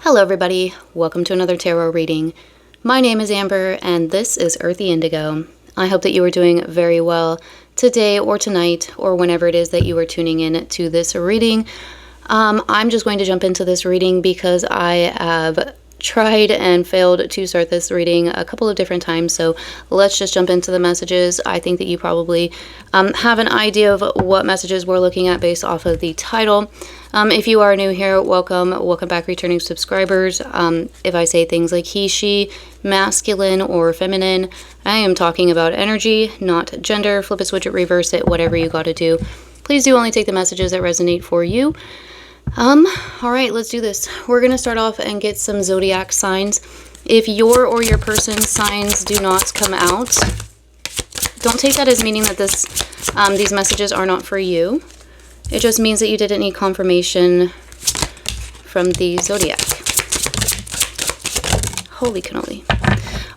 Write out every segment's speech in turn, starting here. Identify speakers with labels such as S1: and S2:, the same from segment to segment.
S1: Hello everybody, welcome to another tarot reading. My name is Amber and this is Earthy Indigo. I hope that you are doing very well today or tonight or whenever it is that you are tuning in to this reading. I'm just going to jump into this reading because I have tried and failed to start this reading a couple of different times, so let's just jump into the messages. I think that you probably have an idea of what messages we're looking at based off of the title. If you are new here, welcome back, returning subscribers. If I say things like he, she, masculine, or feminine, I am talking about energy, not gender. Flip it, switch it, reverse it, whatever you got to do. Please do only take the messages that resonate for you. All right, let's do this. We're going to start off and get some zodiac signs. If your or your person's signs do not come out, don't take that as meaning that these messages are not for you. It just means that you didn't need confirmation from the zodiac. Holy cannoli.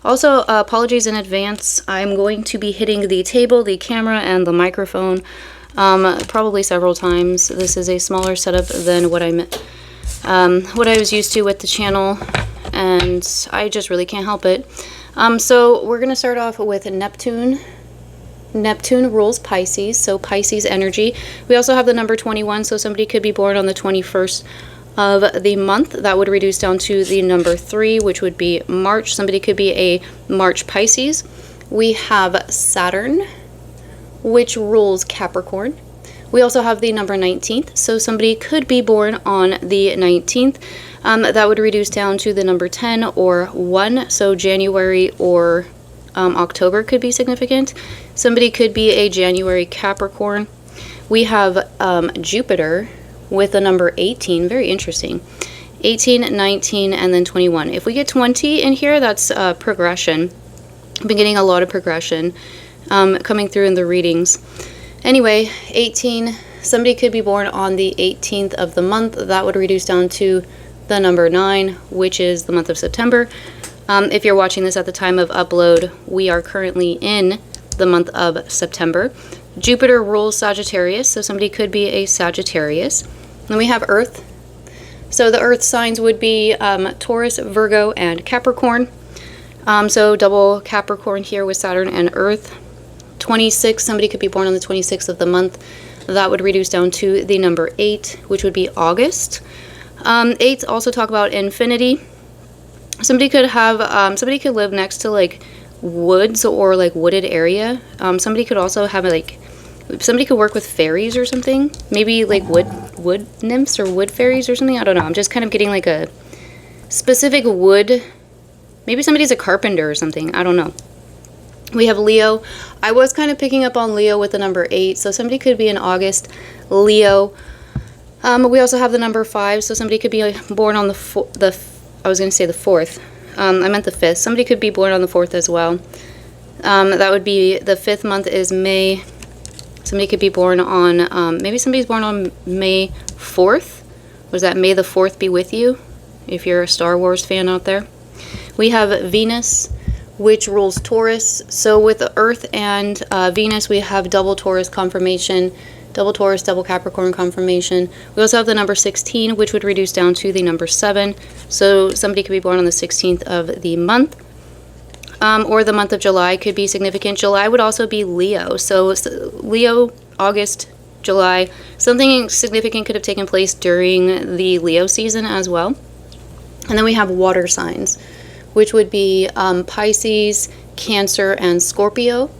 S1: Also, apologies in advance. I'm going to be hitting the table, the camera, and the microphone probably several times. This is a smaller setup than what I was used to with the channel, and I just really can't help it. So we're going to start off with Neptune. Neptune rules Pisces, so Pisces energy. We also have the number 21, so somebody could be born on the 21st of the month. That would reduce down to the number 3, which would be March. Somebody could be a March Pisces. We have Saturn, which rules Capricorn. We also have the number 19th, so somebody could be born on the 19th. That would reduce down to the number 10 or 1, so January or October could be significant. Somebody could be a January Capricorn. We have Jupiter with the number 18, very interesting. 18, 19, and then 21. If we get 20 in here, that's progression. I've been getting a lot of progression coming through in the readings. Anyway, 18, somebody could be born on the 18th of the month. That would reduce down to the number 9, which is the month of September. If you're watching this at the time of upload, we are currently in the month of September. Jupiter rules Sagittarius, so somebody could be a Sagittarius. Then we have Earth. So the Earth signs would be Taurus, Virgo, and Capricorn. So double Capricorn here with Saturn and Earth. 26, somebody could be born on the 26th of the month. That would reduce down to the number 8, which would be August. 8 also talk about infinity. Somebody could have, somebody could live next to like woods or like wooded area. Somebody could also have like, somebody could work with fairies or something. Maybe like wood nymphs or wood fairies or something. I don't know. I'm just kind of getting like a specific wood. Maybe somebody's a carpenter or something. I don't know. We have Leo. I was kind of picking up on Leo with the number 8. So somebody could be in August, Leo. We also have the number 5. So somebody could be born on I was going to say the 4th. I meant the 5th. Somebody could be born on the 4th as well. That would be, the 5th month is May. Somebody could be born on, maybe somebody's born on May 4th. Was that May the 4th be with you? If you're a Star Wars fan out there. We have Venus, which rules Taurus. So with Earth and Venus, we have double Taurus confirmation. Double Taurus, double Capricorn confirmation. We also have the number 16, which would reduce down to the number 7. So somebody could be born on the 16th of the month. Or the month of July could be significant. July would also be Leo. So Leo, August, July. Something significant could have taken place during the Leo season as well. And then we have water signs, which would be Pisces, Cancer, and Scorpio.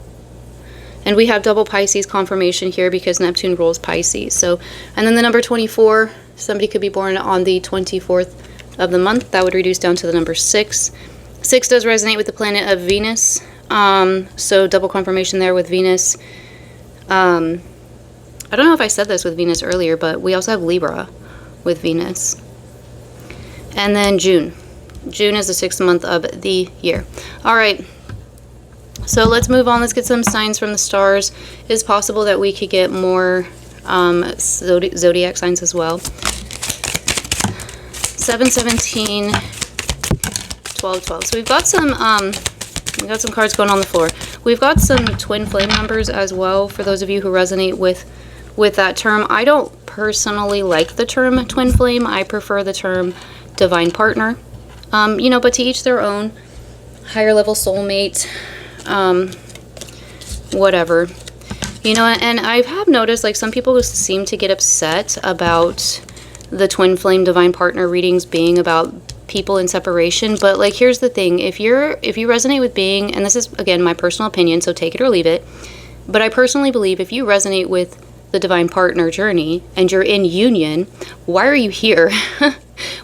S1: And we have double Pisces confirmation here because Neptune rules Pisces. So, and then the number 24, somebody could be born on the 24th of the month. That would reduce down to the number 6. 6 does resonate with the planet of Venus. So double confirmation there with Venus. I don't know if I said this with Venus earlier, but we also have Libra with Venus. And then June. June is the 6th month of the year. All right. So let's move on. Let's get some signs from the stars. It is possible that we could get more zodiac signs as well. 7, 17, 12, 12. So we've got some cards going on the floor. We've got some twin flame numbers as well for those of you who resonate with that term. I don't personally like the term twin flame. I prefer the term divine partner. You know, but to each their own. Higher level soulmate, whatever. You know, and I have noticed, like, some people seem to get upset about the twin flame divine partner readings being about people in separation. But, like, here's the thing. If you resonate with being, and this is, again, my personal opinion, so take it or leave it, but I personally believe if you resonate with the divine partner journey and you're in union, why are you here?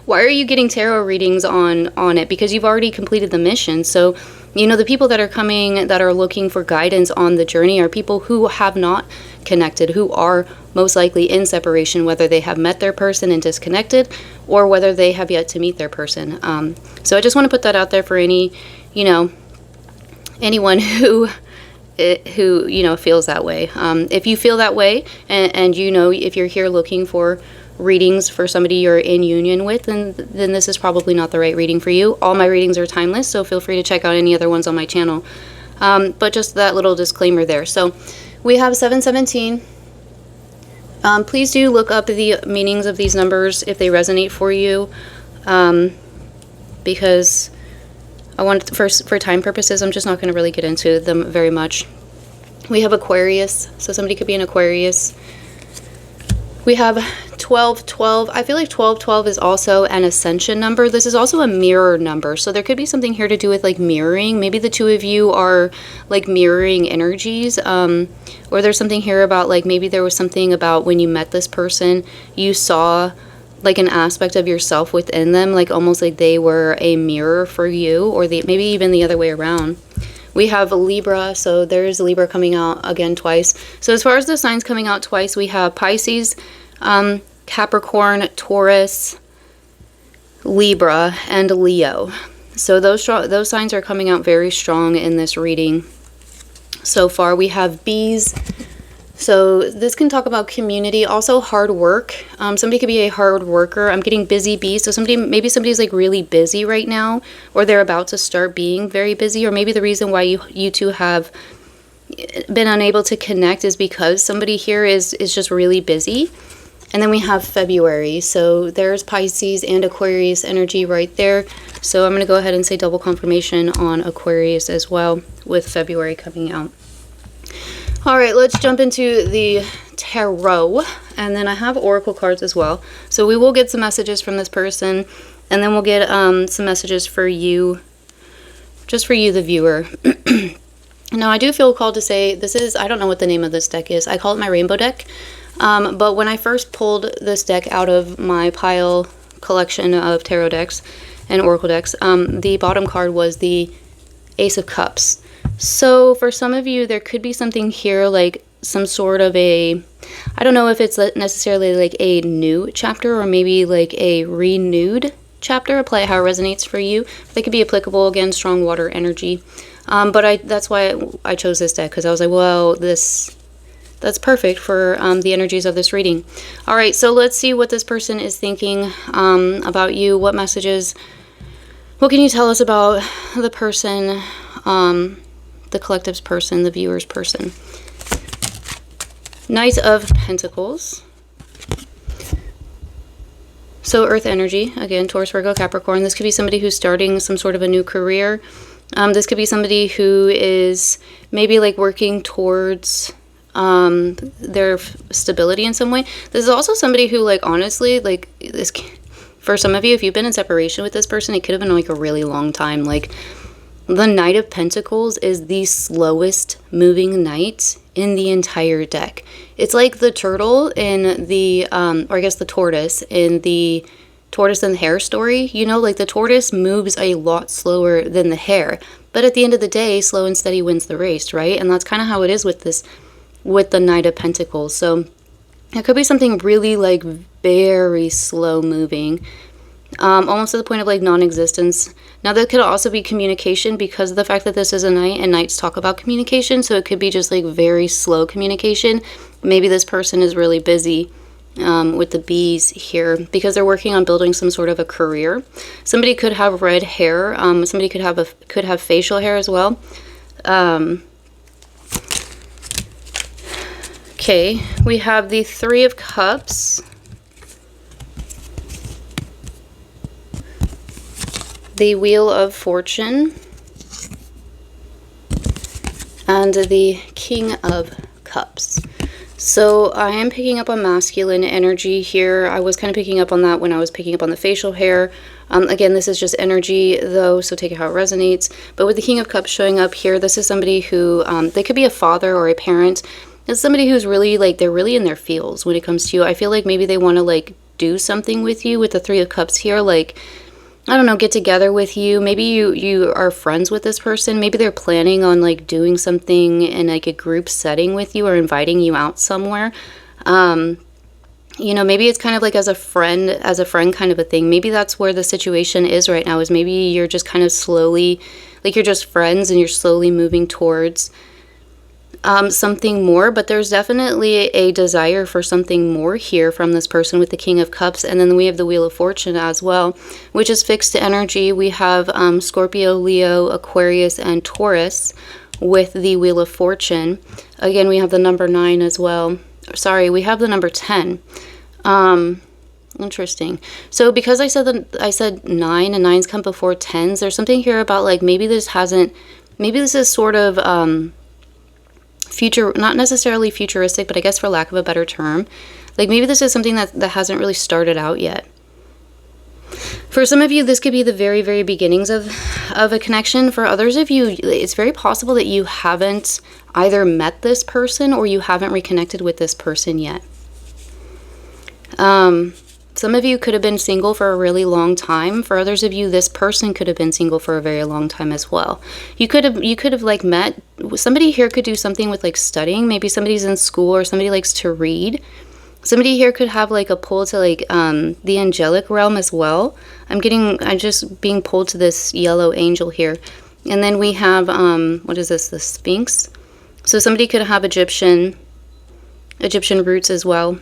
S1: Why are you getting tarot readings on it? Because you've already completed the mission. So, you know, the people that are coming, that are looking for guidance on the journey are people who have not connected, who are most likely in separation, whether they have met their person and disconnected, or whether they have yet to meet their person. So I just want to put that out there for any, you know, anyone who you know, feels that way. If you feel that way, and you know, if you're here looking for readings for somebody you're in union with, then this is probably not the right reading for you. All my readings are timeless, so feel free to check out any other ones on my channel. But just that little disclaimer there. So we have 717. Please do look up the meanings of these numbers if they resonate for you, because I want, for time purposes, I'm just not going to really get into them very much. We have Aquarius, so somebody could be an Aquarius. We have 1212. I feel like 1212 is also an ascension number. This is also a mirror number, so there could be something here to do with, like, mirroring. Maybe the two of you are, like, mirroring energies, or there's something here about, like, maybe there was something about when you met this person, you saw, like, an aspect of yourself within them, like almost like they were a mirror for you, or maybe even the other way around. We have Libra, so there's Libra coming out again twice. So as far as the signs coming out twice, we have Pisces, Capricorn, Taurus, Libra, and Leo. So those signs are coming out very strong in this reading. So far, we have Bees. So this can talk about community, also hard work. Somebody could be a hard worker. I'm getting busy bee. So maybe somebody's like really busy right now, or they're about to start being very busy, or maybe the reason why you two have been unable to connect is because somebody here is just really busy. And then we have February. So there's Pisces and Aquarius energy right there. So I'm going to go ahead and say double confirmation on Aquarius as well, with February coming out. All right, let's jump into the tarot, and then I have oracle cards as well. So we will get some messages from this person, and then we'll get some messages for you, just for you, the viewer. Now, I do feel called to say this is, I don't know what the name of this deck is. I call it my rainbow deck. But when I first pulled this deck out of my pile collection of tarot decks and oracle decks, the bottom card was the Ace of Cups. So for some of you, there could be something here, like some sort of I don't know if it's necessarily like a new chapter, or maybe like a renewed chapter. Apply it how it resonates for you. They could be applicable, again, strong water energy. But that's why I chose this deck, because I was like, well, that's perfect for the energies of this reading. All right, so let's see what this person is thinking about you. What messages, what can you tell us about the person, the collective's person, the viewer's person? Knight of Pentacles. So Earth energy, again, Taurus, Virgo, Capricorn. This could be somebody who's starting some sort of a new career. This could be somebody who is maybe like working towards their stability in some way. This is also somebody who, like, honestly, like, this, for some of you, if you've been in separation with this person, it could have been like a really long time. Like, the Knight of Pentacles is the slowest moving knight in the entire deck. It's like the turtle in the, or I guess the tortoise in the Tortoise and the Hare story. You know, like the tortoise moves a lot slower than the hare. But at the end of the day, slow and steady wins the race, right? And that's kind of how it is with this, with the Knight of Pentacles. So it could be something really, like, very slow moving. Almost to the point of, like, non-existence. Now, that could also be communication, because of the fact that this is a knight, and knights talk about communication, so it could be just, like, very slow communication. Maybe this person is really busy with the bees here, because they're working on building some sort of a career. Somebody could have red hair. Somebody could have facial hair as well. Okay, we have the Three of Cups. the Wheel of Fortune, and the King of Cups. So I am picking up on masculine energy here. I was kind of picking up on that when I was picking up on the facial hair. Again, this is just energy though, so take it how it resonates. But with the King of Cups showing up here, this is somebody who, they could be a father or a parent. It's somebody who's really like, they're really in their feels when it comes to you. I feel like maybe they want to like do something with you with the Three of Cups here. Like, I don't know, get together with you. Maybe you are friends with this person. Maybe they're planning on like doing something in like a group setting with you or inviting you out somewhere. You know, maybe it's kind of like as a friend kind of a thing. Maybe that's where the situation is right now, is maybe you're just kind of slowly, like you're just friends and you're slowly moving towards something more, but there's definitely a desire for something more here from this person with the King of Cups. And then we have the Wheel of Fortune as well, which is fixed energy. We have Scorpio, Leo, Aquarius, and Taurus with the Wheel of Fortune. Again, we have the number 9 as well. Sorry, we have the number 10. Interesting. So because I said 9 and 9s come before 10s, there's something here about like maybe this is sort of future, not necessarily futuristic, but I guess for lack of a better term, like maybe this is something that hasn't really started out yet. For some of you, this could be the very, very beginnings of a connection. For others of you, it's very possible that you haven't either met this person or you haven't reconnected with this person yet. Some of you could have been single for a really long time. For others of you, this person could have been single for a very long time as well. You could have like met somebody here, could do something with like studying. Maybe somebody's in school or somebody likes to read. Somebody here could have like a pull to like the angelic realm as well. I'm just being pulled to this yellow angel here. And then we have what is this? The Sphinx. So somebody could have Egyptian roots as well.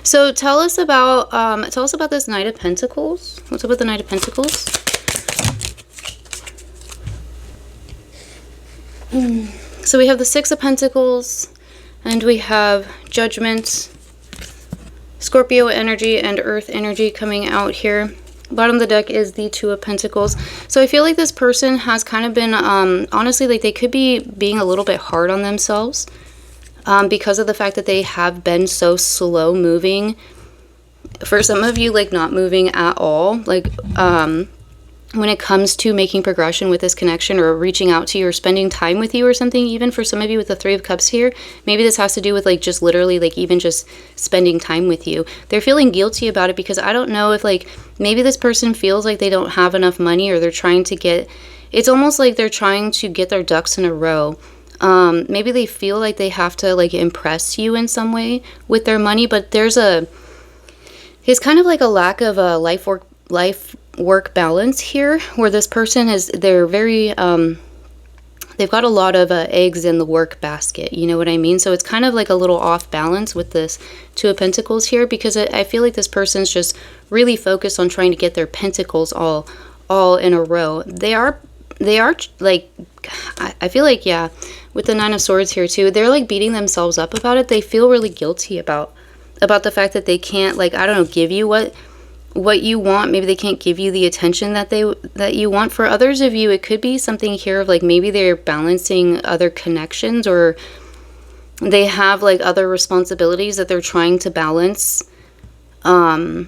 S1: So tell us about this Knight of Pentacles. What's up with the Knight of Pentacles? So we have the Six of Pentacles, and we have Judgment, Scorpio energy, and Earth energy coming out here. Bottom of the deck is the Two of Pentacles. So I feel like this person has kind of been, honestly, like they could be being a little bit hard on themselves. Because of the fact that they have been so slow moving. For some of you, like not moving at all. Like when it comes to making progression with this connection or reaching out to you or spending time with you or something. Even for some of you with the Three of Cups here, maybe this has to do with like just literally like even just spending time with you. They're feeling guilty about it because I don't know if like maybe this person feels like they don't have enough money, or they're trying to get, it's almost like they're trying to get their ducks in a row. Maybe they feel like they have to like impress you in some way with their money, but it's kind of like a lack of a life work balance here, where this person they're very, they've got a lot of eggs in the work basket, you know what I mean? So it's kind of like a little off balance with this Two of Pentacles here, because I feel like this person's just really focused on trying to get their pentacles all in a row. They are like, I feel like, yeah, with the Nine of Swords here too, they're like beating themselves up about it. They feel really guilty about the fact that they can't, like, I don't know, give you what you want. Maybe they can't give you the attention that you want. For others of you, it could be something here of like maybe they're balancing other connections, or they have like other responsibilities that they're trying to balance. And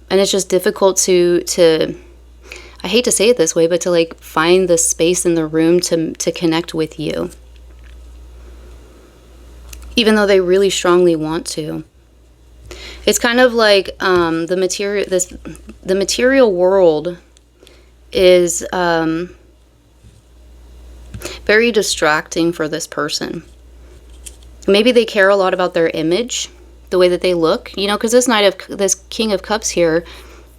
S1: it's just difficult to I hate to say it this way, but to like find the space in the room to connect with you, even though they really strongly want to. It's kind of like the material world is very distracting for this person. Maybe they care a lot about their image, the way that they look, you know, because this King of Cups here,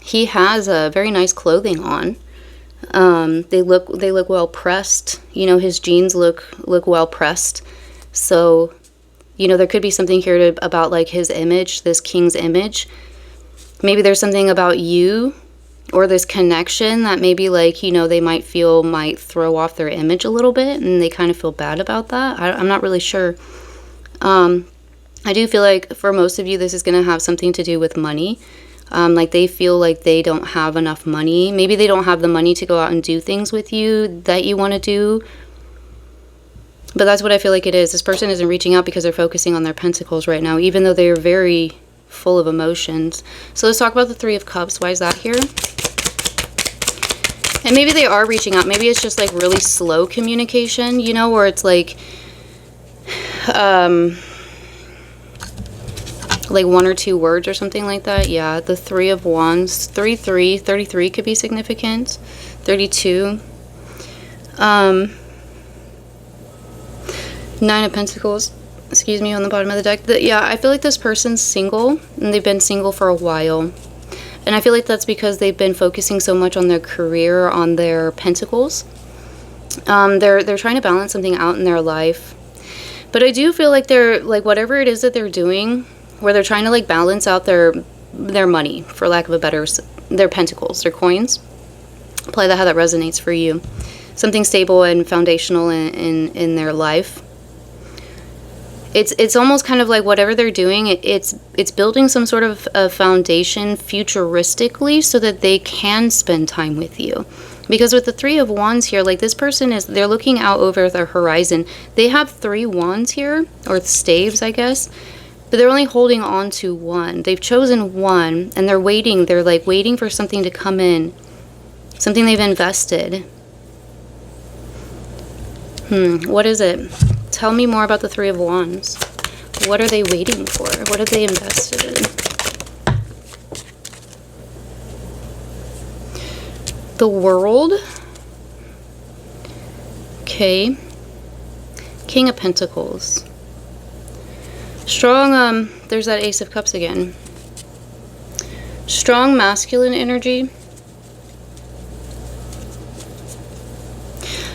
S1: he has a very nice clothing on. They look well pressed. You know, his jeans look well pressed. So, you know, there could be something here about like his image, this king's image. Maybe there's something about you or this connection that maybe like, you know, they might throw off their image a little bit, and they kind of feel bad about that. I'm not really sure. I do feel like for most of you, this is going to have something to do with money. Like they feel like they don't have enough money. Maybe they don't have the money to go out and do things with you that you want to do. But that's what I feel like it is. This person isn't reaching out because they're focusing on their pentacles right now, even though they are very full of emotions. So let's talk about the Three of Cups. Why is that here? And maybe they are reaching out. Maybe it's just like really slow communication, you know, where it's like one or two words or something like that. Yeah, the Three of Wands. 33 could be significant. 32. Nine of Pentacles, excuse me, on the bottom of the deck. Yeah, I feel like this person's single, and they've been single for a while. And I feel like that's because they've been focusing so much on their career, on their pentacles. They're trying to balance something out in their life. But I do feel like they're, like, whatever it is that they're doing, where they're trying to, like, balance out their money, for lack of a better, their pentacles, their coins. Apply that how that resonates for you. Something stable and foundational in their life. It's almost kind of like whatever they're doing, it's building some sort of a foundation futuristically so that they can spend time with you. Because with the Three of Wands here, like this person they're looking out over their horizon. They have 3 wands here, or staves, I guess, but they're only holding on to one. They've chosen one, and they're waiting. They're like waiting for something to come in, something they've invested. What is it? Tell me more about the Three of Wands. What are they waiting for? What have they invested in? The World. Okay. King of Pentacles. Strong, there's that Ace of Cups again. Strong masculine energy.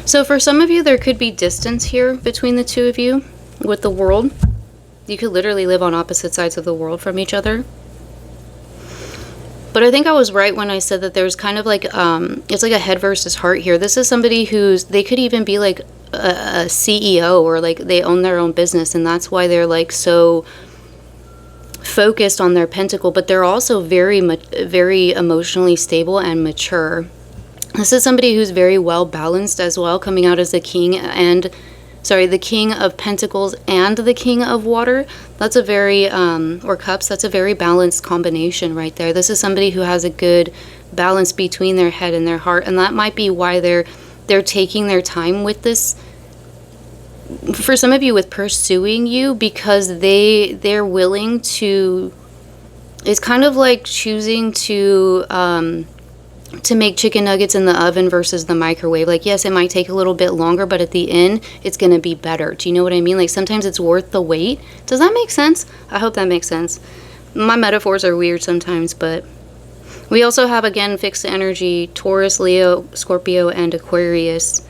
S1: So for some of you, there could be distance here between the two of you with the World. You could literally live on opposite sides of the world from each other. But I think I was right when I said that there's kind of like, it's like a head versus heart here. This is somebody they could even be like a CEO, or like they own their own business, and that's why they're like so focused on their pentacle, but they're also very emotionally stable and mature. This is somebody who's very well balanced as well, coming out as the King of Pentacles and the King of Water. That's a very, or Cups, that's a very balanced combination right there. This is somebody who has a good balance between their head and their heart, and that might be why they're taking their time with this. For some of you, with pursuing you, because they're willing to, it's kind of like choosing to make chicken nuggets in the oven versus the microwave. Like, yes, it might take a little bit longer, but at the end, it's going to be better. Do you know what I mean? Like, sometimes it's worth the wait. Does that make sense? I hope that makes sense. My metaphors are weird sometimes, but we also have, again, fixed energy, Taurus, Leo, Scorpio, and Aquarius.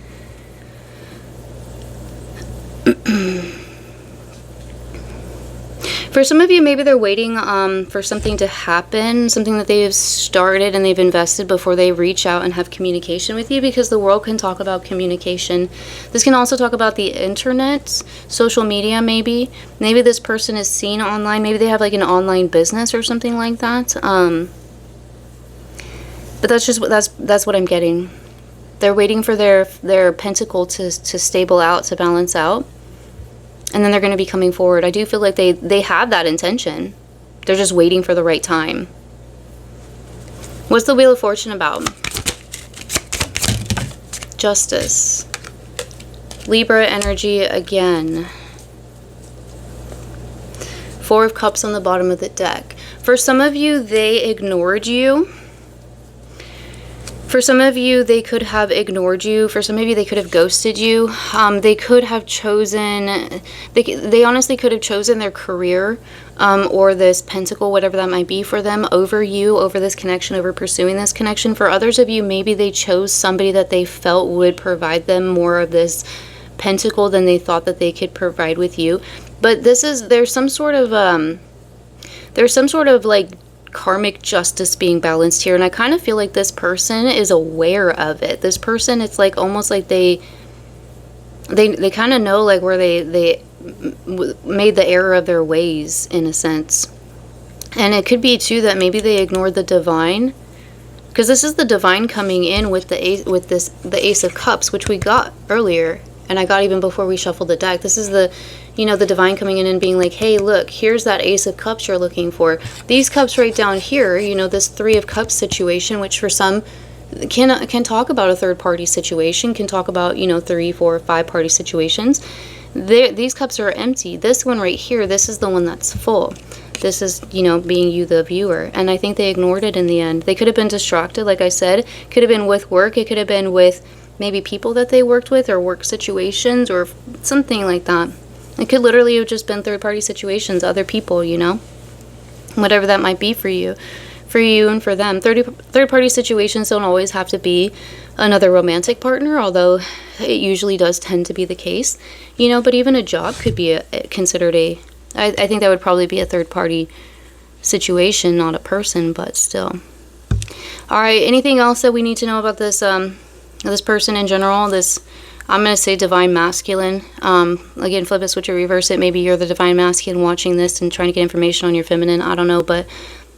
S1: For some of you, maybe they're waiting for something to happen, something that they have started and they've invested before they reach out and have communication with you, because the world can talk about communication. This can also talk about the internet, social media maybe. Maybe this person is seen online. Maybe they have like an online business or something like that. But that's just that's what I'm getting. They're waiting for their pentacle to stable out, to balance out. And then they're going to be coming forward. I do feel like they have that intention. They're just waiting for the right time. What's the Wheel of Fortune about? Justice. Libra energy again. Four of Cups on the bottom of the deck. For some of you, they ignored you. For some of you, they could have ignored you. For some of you, they could have ghosted you. They could have chosen, they honestly could have chosen their career or this pentacle, whatever that might be for them, over you, over this connection, over pursuing this connection. For others of you, maybe they chose somebody that they felt would provide them more of this pentacle than they thought that they could provide with you. But there's some sort of like karmic justice being balanced here, and I kind of feel like this person is aware of it. This person, it's like almost like they kind of know like where they made the error of their ways, in a sense. And it could be too that maybe they ignored the divine, because this is the divine coming in with the Ace of Cups, which we got earlier, and I got even before we shuffled the deck. This is the, you know, the divine coming in and being like, hey, look, here's that Ace of Cups you're looking for. These cups right down here, you know, this Three of Cups situation, which for some can talk about a third party situation, can talk about, you know, 3, 4, 5 party situations. These cups are empty. This one right here, this is the one that's full. This is, you know, being you, the viewer. And I think they ignored it in the end. They could have been distracted, like I said. Could have been with work. It could have been with maybe people that they worked with, or work situations, or something like that. It could literally have just been third-party situations, other people, you know? Whatever that might be for you and for them. Third-party situations don't always have to be another romantic partner, although it usually does tend to be the case. You know, but even a job could be considered a... I think that would probably be a third-party situation, not a person, but still. All right, anything else that we need to know about this this person in general? This, I'm going to say divine masculine. Again, flip it, switch it, reverse it. Maybe you're the divine masculine watching this and trying to get information on your feminine. I don't know, but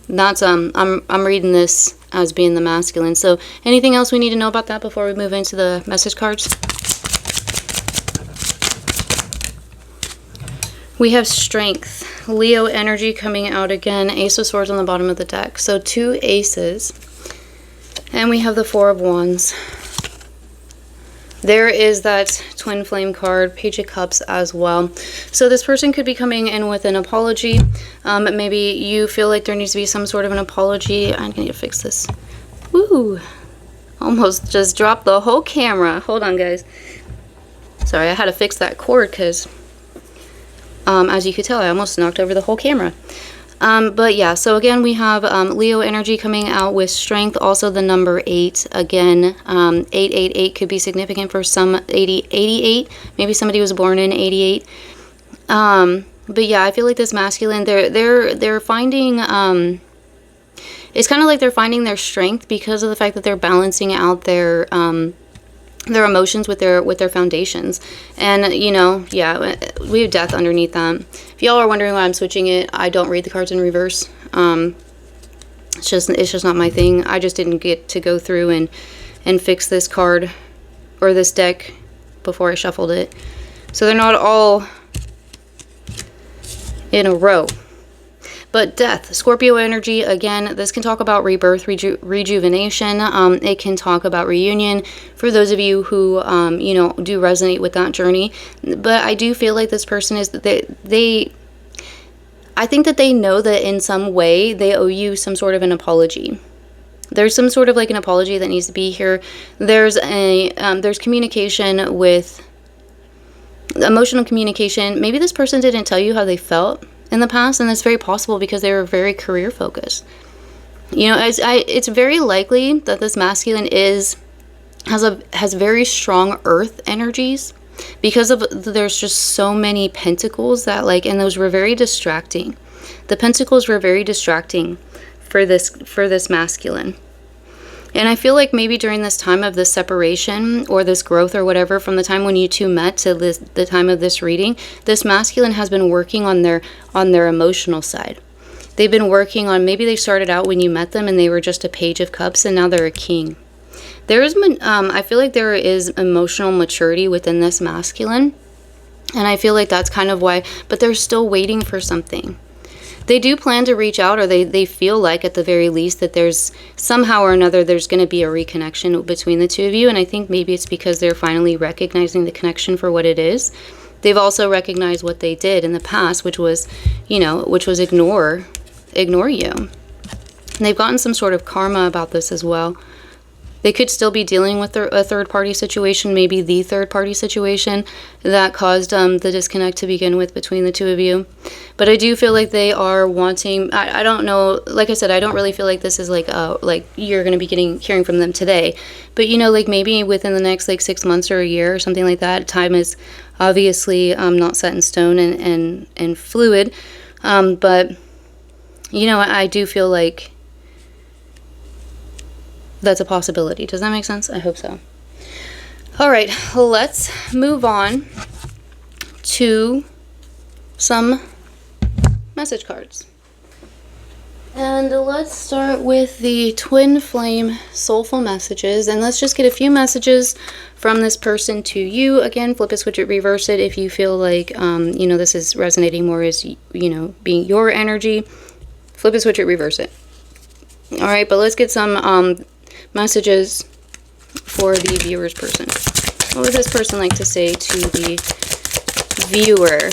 S1: that's I'm reading this as being the masculine. So anything else we need to know about that before we move into the message cards? We have strength, Leo energy coming out again, Ace of Swords on the bottom of the deck. So 2 aces, and we have the 4 of Wands. There is that twin flame card, Page of Cups as well. So this person could be coming in with an apology. Maybe you feel like there needs to be some sort of an apology. I'm going to fix this. Woo! Almost just dropped the whole camera. Hold on, guys. Sorry, I had to fix that cord because... as you could tell, I almost knocked over the whole camera. But yeah, so again, we have Leo energy coming out with strength. Also the number 8. Again, 888 could be significant for some. 88. Maybe somebody was born in 88. But yeah, I feel like this masculine, they're finding... it's kind of like they're finding their strength because of the fact that they're balancing out their emotions with their foundations. And you know, yeah, we have death underneath that. If y'all are wondering why I'm switching it, I don't read the cards in reverse. It's just not my thing. I just didn't get to go through and fix this card or this deck before I shuffled it, so they're not all in a row. But death, Scorpio energy, again, this can talk about rebirth, rejuvenation. It can talk about reunion for those of you who, you know, do resonate with that journey. But I do feel like this person is, I think that they know that in some way they owe you some sort of an apology. There's some sort of like an apology that needs to be here. There's communication with, emotional communication. Maybe this person didn't tell you how they felt in the past, and that's very possible because they were very career focused. You know, it's very likely that this masculine has very strong earth energies because of there's just so many pentacles that like, and those were very distracting. The pentacles were very distracting for this masculine. And I feel like maybe during this time of this separation or this growth or whatever, from the time when you two met to the time of this reading, this masculine has been working on their emotional side. They've been working on, maybe they started out when you met them and they were just a Page of Cups and now they're a King. I feel like there is emotional maturity within this masculine. And I feel like that's kind of why, but they're still waiting for something. They do plan to reach out, or they feel like at the very least that there's somehow or another there's going to be a reconnection between the two of you. And I think maybe it's because they're finally recognizing the connection for what it is. They've also recognized what they did in the past, which was, you know, ignore you. And they've gotten some sort of karma about this as well. They could still be dealing with a third-party situation, maybe the third-party situation that caused the disconnect to begin with between the two of you. But I do feel like they are wanting, I don't know, like I said, I don't really feel like this is like you're going to be hearing from them today. But, you know, like maybe within the next like 6 months or a year or something like that. Time is obviously not set in stone and fluid. But, you know, I do feel like that's a possibility. Does that make sense? I hope so. All right, let's move on to some message cards. And let's start with the twin flame soulful messages, and let's just get a few messages from this person to you. Again, flip it, switch it, reverse it if you feel like you know, this is resonating more as, you know, being your energy. Flip it, switch it, reverse it. All right, but let's get some messages for the viewer's person. What would this person like to say to the viewer?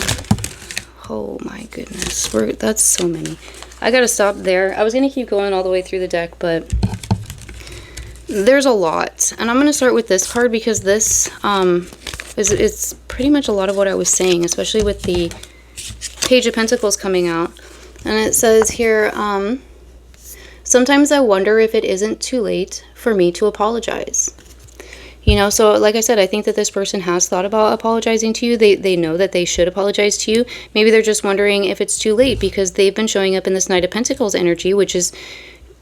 S1: Oh my goodness, that's so many. I gotta stop there. I was gonna keep going all the way through the deck, but there's a lot. And I'm gonna start with this card because this it's pretty much a lot of what I was saying, especially with the Page of Pentacles coming out. And it says here, sometimes I wonder if it isn't too late for me to apologize. You know, so like I said, I think that this person has thought about apologizing to you. They know that they should apologize to you. Maybe they're just wondering if it's too late because they've been showing up in this Knight of Pentacles energy, which is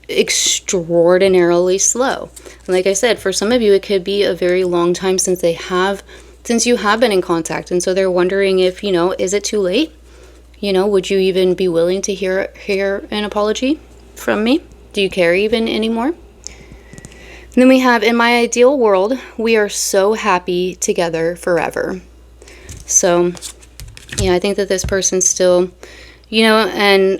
S1: extraordinarily slow. And like I said, for some of you, it could be a very long time since you have been in contact. And so they're wondering if, you know, is it too late? You know, would you even be willing to hear an apology from me? Do you care even anymore? And then we have, in my ideal world, we are so happy together forever. So, yeah, I think that this person's still, you know, and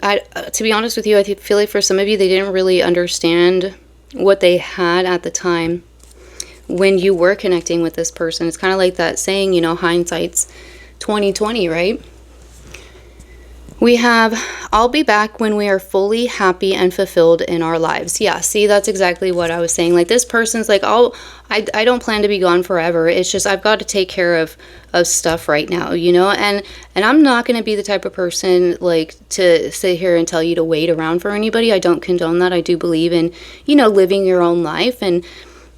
S1: to be honest with you, I feel like for some of you, they didn't really understand what they had at the time when you were connecting with this person. It's kind of like that saying, you know, hindsight's 20/20, right? We have, I'll be back when we are fully happy and fulfilled in our lives. Yeah, see, that's exactly what I was saying. Like, this person's like, oh, I don't plan to be gone forever. It's just I've got to take care of stuff right now, you know? And I'm not going to be the type of person, like, to sit here and tell you to wait around for anybody. I don't condone that. I do believe in, you know, living your own life. And,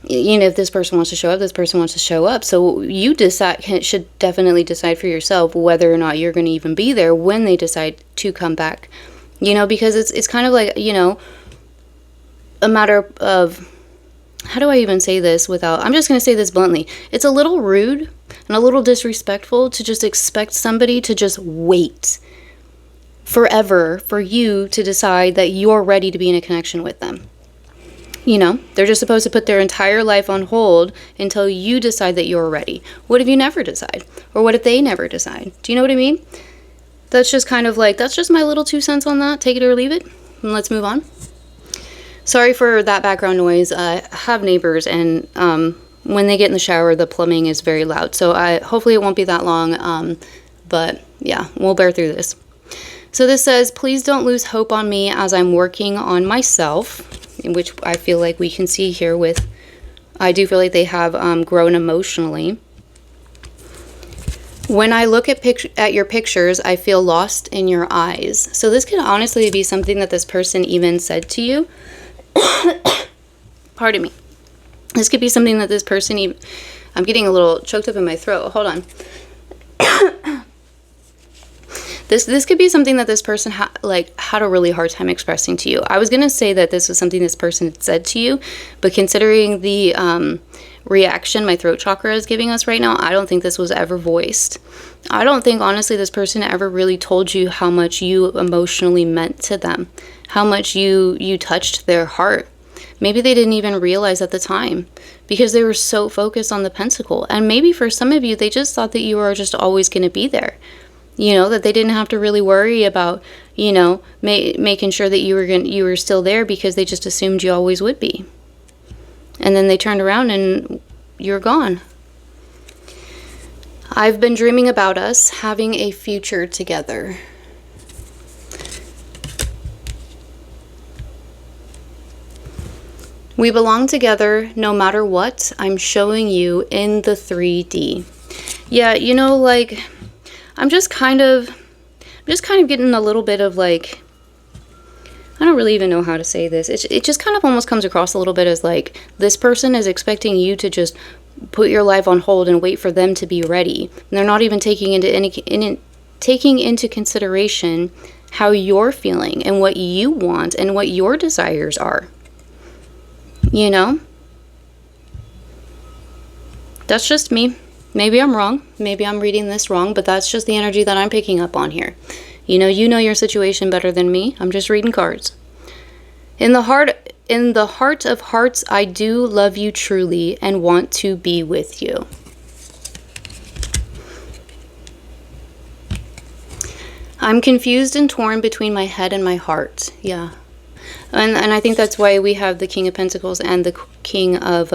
S1: you know, if this person wants to show up, this person wants to show up. So you should definitely decide for yourself whether or not you're going to even be there when they decide to come back. You know, because it's kind of like, you know, a matter of, how do I even say this without, I'm just going to say this bluntly. It's a little rude and a little disrespectful to just expect somebody to just wait forever for you to decide that you're ready to be in a connection with them. You know, they're just supposed to put their entire life on hold until you decide that you're ready. What if you never decide? Or what if they never decide? Do you know what I mean? That's just kind of like, that's just my little 2 cents on that. Take it or leave it. And let's move on. Sorry for that background noise. I have neighbors, and when they get in the shower, the plumbing is very loud. So hopefully it won't be that long. But yeah, we'll bear through this. So this says, please don't lose hope on me as I'm working on myself. Which I feel like we can see here with, I do feel like they have grown emotionally. When I look at your pictures, I feel lost in your eyes. So this could honestly be something that this person even said to you. Pardon me. This could be something that this person even, I'm getting a little choked up in my throat. Hold on. This could be something that this person had a really hard time expressing to you. I was going to say that this was something this person had said to you, but considering the reaction my throat chakra is giving us right now, I don't think this was ever voiced. I don't think, honestly, this person ever really told you how much you emotionally meant to them, how much you touched their heart. Maybe they didn't even realize at the time because they were so focused on the pentacle. And maybe for some of you, they just thought that you were just always going to be there. You know, that they didn't have to really worry about, you know, making sure that you were still there because they just assumed you always would be. And then they turned around and you're gone. I've been dreaming about us having a future together. We belong together no matter what. I'm showing you in the 3D. Yeah, you know, like, I'm just kind of getting a little bit of, like, I don't really even know how to say this. It just kind of almost comes across a little bit as like this person is expecting you to just put your life on hold and wait for them to be ready. And they're not even taking into consideration how you're feeling and what you want and what your desires are. You know? That's just me. Maybe I'm wrong. Maybe I'm reading this wrong, but that's just the energy that I'm picking up on here. You know your situation better than me. I'm just reading cards. In the heart of hearts, I do love you truly and want to be with you. I'm confused and torn between my head and my heart. Yeah. And I think that's why we have the King of Pentacles and the King of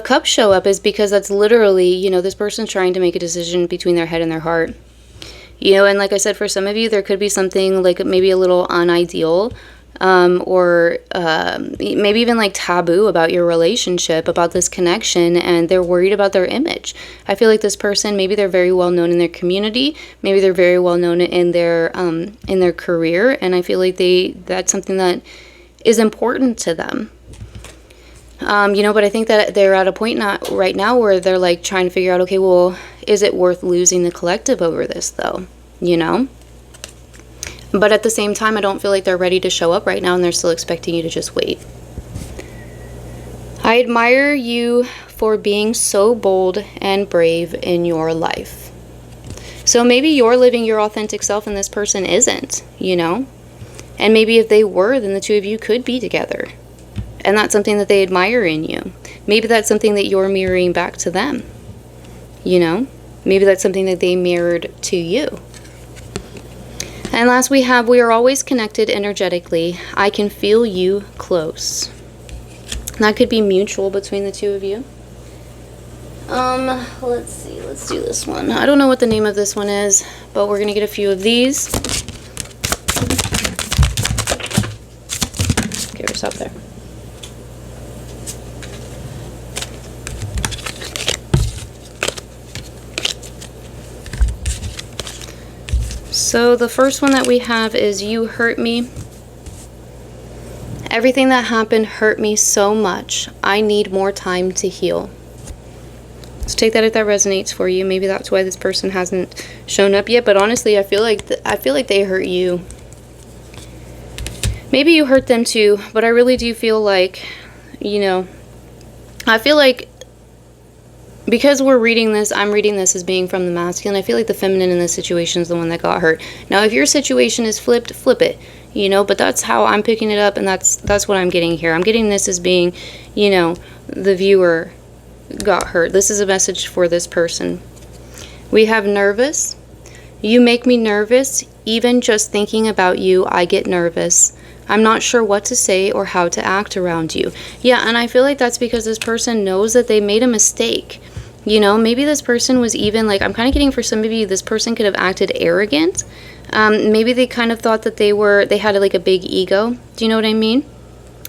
S1: Cups show up, is because that's literally, you know, this person's trying to make a decision between their head and their heart. You know, and like I said, for some of you, there could be something like maybe a little unideal, or maybe even like taboo about your relationship, about this connection, and they're worried about their image. I feel like this person, maybe they're very well known in their community, maybe they're very well known in their career, and I feel like that's something that is important to them. You know, but I think that they're at a point right now where they're like trying to figure out, okay, well, is it worth losing the collective over this though? You know? But at the same time, I don't feel like they're ready to show up right now, and they're still expecting you to just wait. I admire you for being so bold and brave in your life. So maybe you're living your authentic self and this person isn't, you know? And maybe if they were, then the two of you could be together. And that's something that they admire in you. Maybe that's something that you're mirroring back to them, you know? Maybe that's something that they mirrored to you. And last we have, we are always connected energetically. I can feel you close. That could be mutual between the two of you. Let's see, let's do this one. I don't know what the name of this one is, but we're gonna get a few of these. Okay, we're stop there. So the first one that we have is you hurt me. Everything that happened hurt me so much. I need more time to heal. So take that if that resonates for you. Maybe that's why this person hasn't shown up yet. But honestly, I feel like they hurt you. Maybe you hurt them too. But I really do feel like, you know, I feel like because we're reading this, I'm reading this as being from the masculine. I feel like the feminine in this situation is the one that got hurt. Now, if your situation is flipped, flip it, you know, but that's how I'm picking it up, and that's what I'm getting here. I'm getting this as being, you know, the viewer got hurt. This is a message for this person. We have nervous. You make me nervous. Even just thinking about you, I get nervous. I'm not sure what to say or how to act around you. Yeah, and I feel like that's because this person knows that they made a mistake. You know, maybe this person was even like, I'm kind of getting for some of you, this person could have acted arrogant. Maybe they kind of thought that they had like a big ego. Do you know what I mean?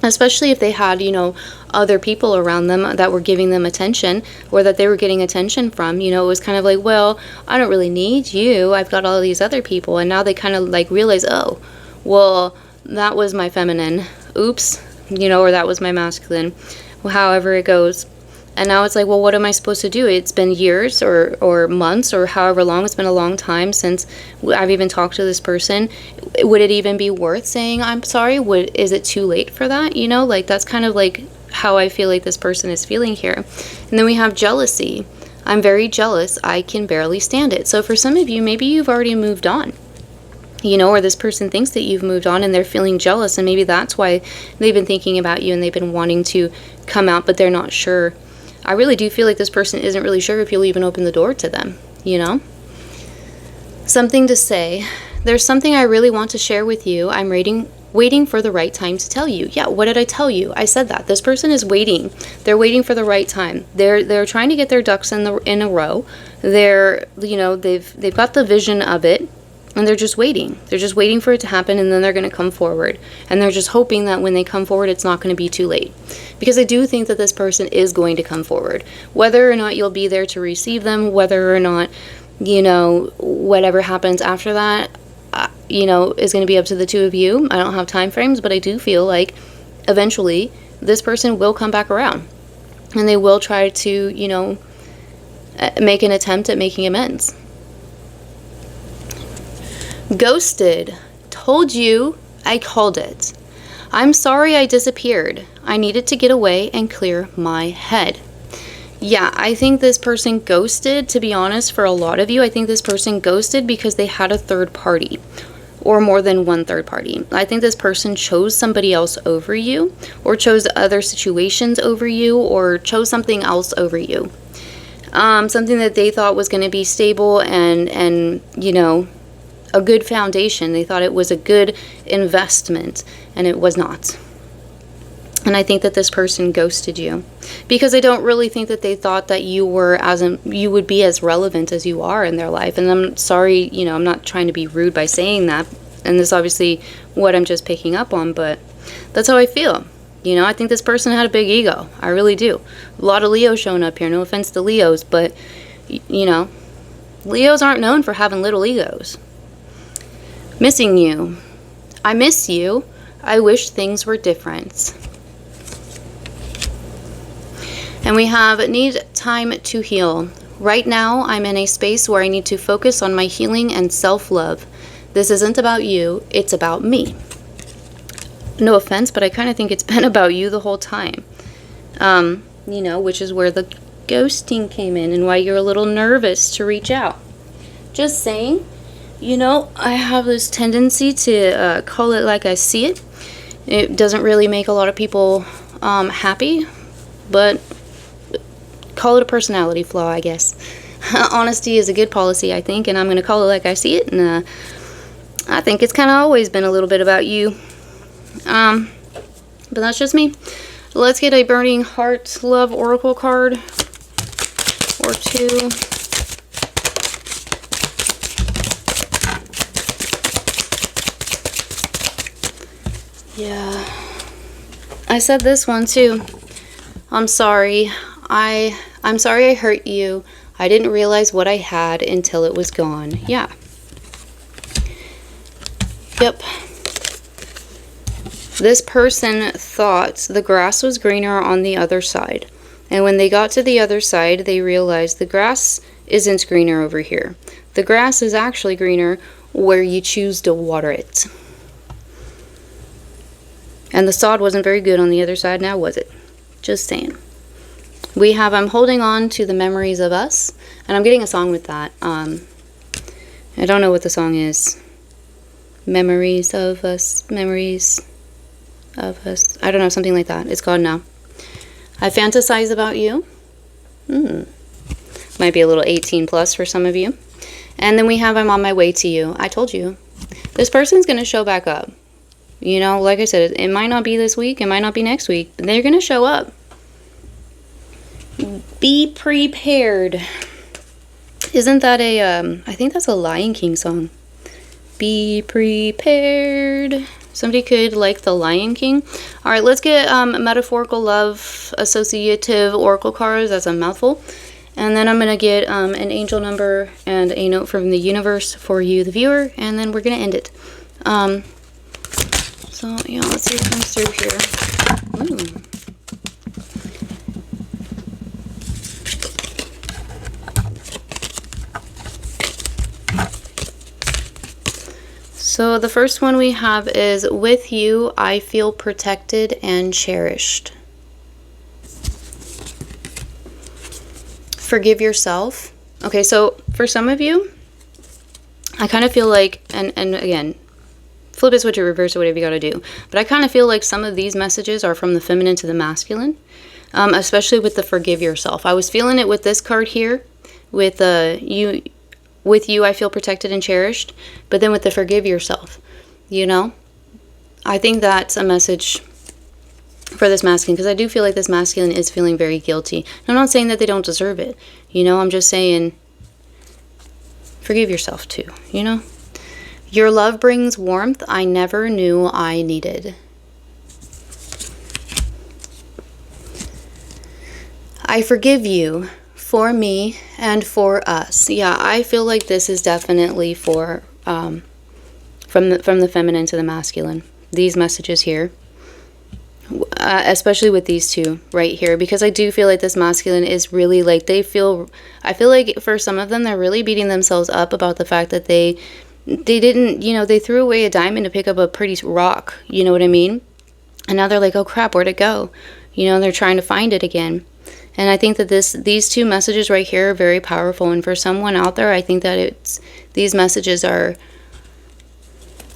S1: Especially if they had, you know, other people around them that were giving them attention, or that they were getting attention from. You know, it was kind of like, well, I don't really need you. I've got all these other people. And now they kind of like realize, oh, well, that was my feminine. Oops. You know, or that was my masculine. Well, however it goes. And now it's like, well, what am I supposed to do? It's been years or months or however long. It's been a long time since I've even talked to this person. Would it even be worth saying I'm sorry? Is it too late for that? You know, like that's kind of like how I feel like this person is feeling here. And then we have jealousy. I'm very jealous. I can barely stand it. So for some of you, maybe you've already moved on. You know, or this person thinks that you've moved on and they're feeling jealous, and maybe that's why they've been thinking about you and they've been wanting to come out, but they're not sure. I really do feel like this person isn't really sure if you'll even open the door to them, you know? Something to say. There's something I really want to share with you. I'm waiting for the right time to tell you. Yeah, what did I tell you? I said that. This person is waiting. They're waiting for the right time. They're trying to get their ducks in a row. They're, you know, they've got the vision of it. And they're just waiting. They're just waiting for it to happen, and then they're going to come forward. And they're just hoping that when they come forward, it's not going to be too late. Because I do think that this person is going to come forward. Whether or not you'll be there to receive them, whether or not, you know, whatever happens after that, you know, is going to be up to the two of you. I don't have time frames, but I do feel like eventually this person will come back around. And they will try to, you know, make an attempt at making amends. Ghosted. Told you, I called it. I'm sorry I disappeared. I needed to get away and clear my head. Yeah, I think this person ghosted, to be honest, for a lot of you. I think this person ghosted because they had a third party. or more than one third party. I think this person chose somebody else over you, or chose other situations over you, or chose something else over you. Something that they thought was going to be stable and you know, a good foundation. They thought it was a good investment, and it was not. And I think that this person ghosted you because I don't really think that they thought that you were you would be as relevant as you are in their life. And I'm sorry, you know, I'm not trying to be rude by saying that. And this is obviously what I'm just picking up on, but that's how I feel. You know, I think this person had a big ego. I really do. A lot of Leos showing up here. No offense to Leos, but, you know, Leos aren't known for having little egos. Missing you. I miss you. I wish things were different. And we have need time to heal. Right now, I'm in a space where I need to focus on my healing and self-love. This isn't about you, it's about me. No offense, but I kind of think it's been about you the whole time. You know, which is where the ghosting came in and why you're a little nervous to reach out. Just saying, you know, I have this tendency to call it like I see it. It doesn't really make a lot of people happy, but call it a personality flaw, I guess. Honesty is a good policy, I think, and I'm going to call it like I see it, and I think it's kind of always been a little bit about you. But that's just me. Let's get a Burning Heart Love Oracle card or two. Yeah. I said this one too. I'm sorry. I'm sorry I hurt you. I didn't realize what I had until it was gone. Yeah. Yep. This person thought the grass was greener on the other side. And when they got to the other side, they realized the grass isn't greener over here. The grass is actually greener where you choose to water it. And the sod wasn't very good on the other side now, was it? Just saying. We have I'm holding on to the memories of us. And I'm getting a song with that. I don't know what the song is. Memories of us. Memories of us. I don't know, something like that. It's gone now. I fantasize about you. Might be a little 18 plus for some of you. And then we have I'm on my way to you. I told you. This person's going to show back up. You know, like I said, it might not be this week. It might not be next week. But they're going to show up. Be prepared. Isn't that a, I think that's a Lion King song. Be prepared. Somebody could like the Lion King. All right, let's get metaphorical love associative oracle cards. That's a mouthful. And then I'm going to get an angel number and a note from the universe for you, the viewer. And then we're going to end it. So, yeah, let's see what comes through here. Ooh. So the first one we have is, with you, I feel protected and cherished. Forgive yourself. Okay, so for some of you, I kind of feel like, and again, flip it, switch it, reverse it, whatever you got to do. But I kind of feel like some of these messages are from the feminine to the masculine, especially with the forgive yourself. I was feeling it with this card here, with you. With you, I feel protected and cherished. But then with the forgive yourself, you know, I think that's a message for this masculine, because I do feel like this masculine is feeling very guilty. I'm not saying that they don't deserve it, you know, I'm just saying forgive yourself too, you know. Your love brings warmth I never knew I needed. I forgive you. For me and for us. Yeah, I feel like this is definitely for from the feminine to the masculine. These messages here, especially with these two right here, because I do feel like this masculine is really like I feel like for some of them they're really beating themselves up about the fact that they didn't, you know, they threw away a diamond to pick up a pretty rock. You know what I mean? And now they're like, oh crap, where'd it go? You know, and they're trying to find it again. And I think that these two messages right here are very powerful. And for someone out there, I think that these messages are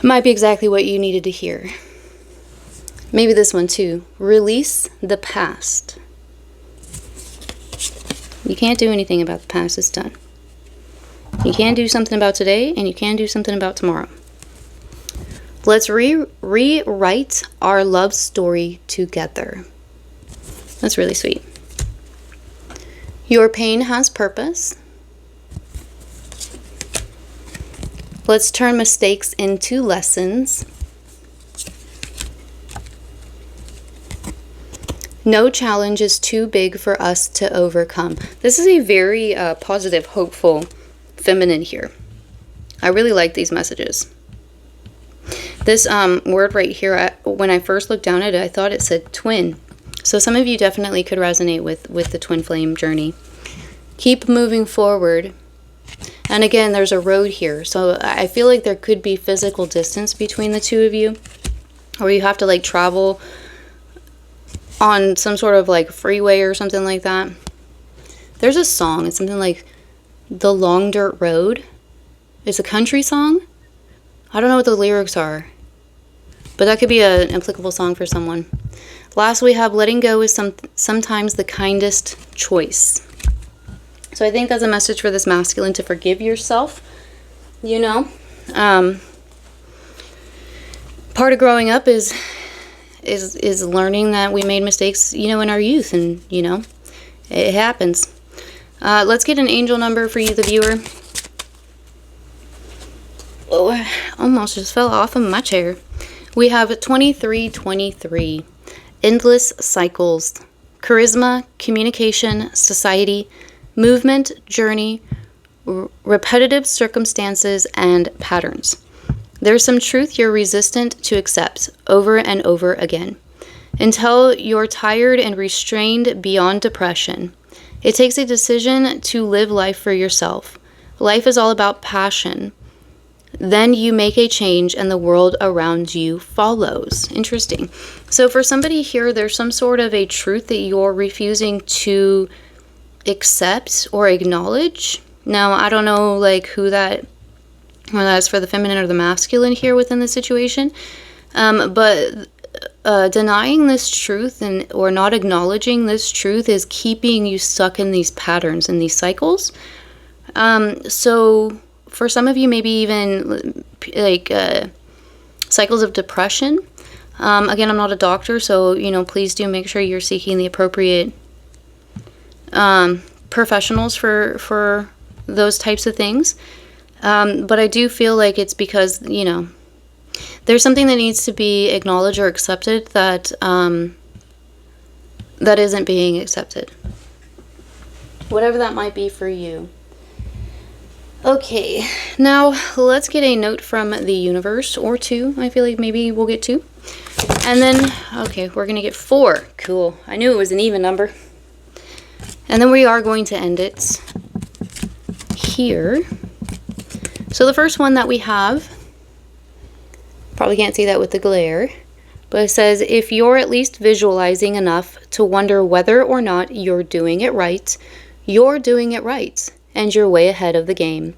S1: Might be exactly what you needed to hear. Maybe this one too. Release the past. You can't do anything about the past. It's done. You can do something about today, and you can do something about tomorrow. Let's rewrite our love story together. That's really sweet. Your pain has purpose. Let's turn mistakes into lessons. No challenge is too big for us to overcome. This is a very positive, hopeful feminine here. I really like these messages. This word right here, when I first looked down at it, I thought it said twin. So some of you definitely could resonate with the twin flame journey. Keep moving forward. And again, there's a road here. So I feel like there could be physical distance between the two of you. Or you have to like travel on some sort of like freeway or something like that. There's a song. It's something like The Long Dirt Road. It's a country song. I don't know what the lyrics are, but that could be an applicable song for someone. Last, we have letting go is sometimes the kindest choice. So I think that's a message for this masculine, to forgive yourself. You know, part of growing up is learning that we made mistakes, you know, in our youth, and you know, it happens. Let's get an angel number for you, the viewer. Oh, I almost just fell off of my chair. We have 2323. Endless cycles. Charisma, communication, society, movement, journey, repetitive circumstances, and patterns. There's some truth you're resistant to accept over and over again, until you're tired and restrained beyond depression. It takes a decision to live life for yourself. Life is all about passion. Then you make a change and the world around you follows. Interesting. So for somebody here, there's some sort of a truth that you're refusing to accept or acknowledge. Now, I don't know like whether that's for the feminine or the masculine here within the situation. But denying this truth or not acknowledging this truth is keeping you stuck in these patterns and these cycles. So for some of you, maybe even like cycles of depression. Again, I'm not a doctor, so you know, please do make sure you're seeking the appropriate professionals for those types of things. But I do feel like it's because, you know, there's something that needs to be acknowledged or accepted that that isn't being accepted. Whatever that might be for you. Okay, now let's get a note from the universe, or two. I feel like maybe we'll get two. And then, okay, we're going to get 4. Cool. I knew it was an even number. And then we are going to end it here. So the first one that we have, probably can't see that with the glare, but it says, if you're at least visualizing enough to wonder whether or not you're doing it right, you're doing it right, and you're way ahead of the game.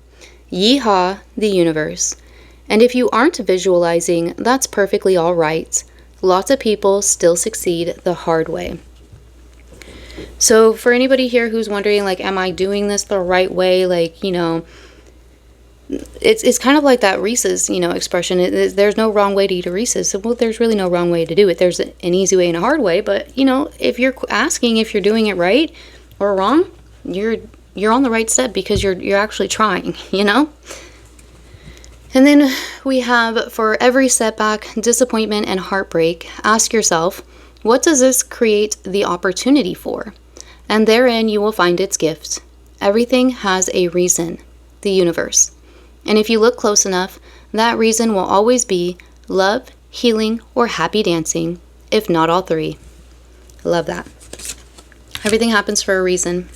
S1: Yeehaw, the universe. And if you aren't visualizing, that's perfectly all right. Lots of people still succeed the hard way. So for anybody here who's wondering, like, am I doing this the right way? Like, you know, it's kind of like that Reese's, you know, expression. There's no wrong way to eat a Reese's. So, well, there's really no wrong way to do it. There's an easy way and a hard way. But, you know, if you're asking if you're doing it right or wrong, you're on the right step because you're actually trying, you know? And then we have, for every setback, disappointment, and heartbreak, ask yourself, what does this create the opportunity for? And therein you will find its gift. Everything has a reason, the universe. And if you look close enough, that reason will always be love, healing, or happy dancing, if not all three. I love that. Everything happens for a reason.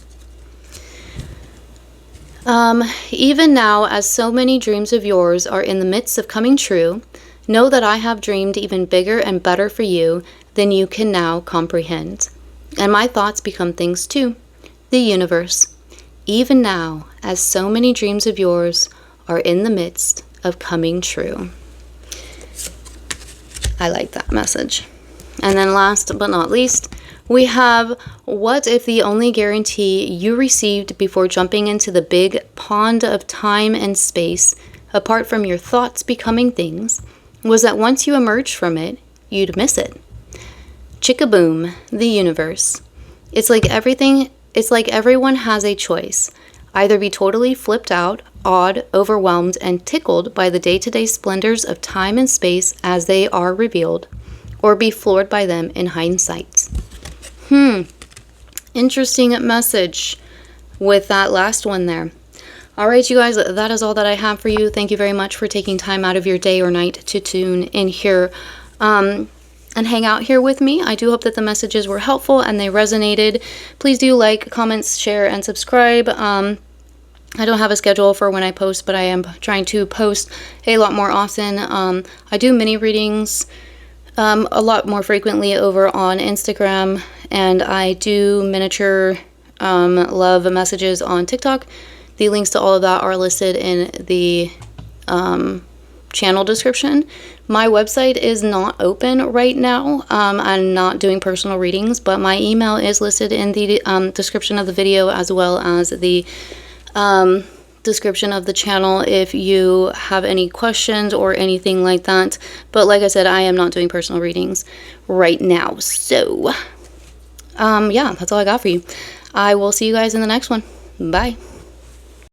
S1: Even now, as so many dreams of yours are in the midst of coming true, know that I have dreamed even bigger and better for you than you can now comprehend. And my thoughts become things too. The universe. Even now, as so many dreams of yours are in the midst of coming true. I like that message. And then last but not least, we have, what if the only guarantee you received before jumping into the big pond of time and space, apart from your thoughts becoming things, was that once you emerged from it, you'd miss it? Chickaboom, the universe. It's like everyone has a choice. Either be totally flipped out, awed, overwhelmed, and tickled by the day-to-day splendors of time and space as they are revealed, or be floored by them in hindsight. Interesting message with that last one there. All right, you guys, that is all that I have for you. Thank you very much for taking time out of your day or night to tune in here and hang out here with me. I do hope that the messages were helpful and they resonated. Please do like, comments, share, and subscribe. I don't have a schedule for when I post, but I am trying to post a lot more often. I do mini readings a lot more frequently over on Instagram, and I do miniature love messages on TikTok. The links to all of that are listed in the channel description. My website is not open right now. I'm not doing personal readings, but my email is listed in the description of the video, as well as the description of the channel if you have any questions or anything like that. But like I said, I am not doing personal readings right now. So yeah, that's all I got for you. I will see you guys in the next one. Bye.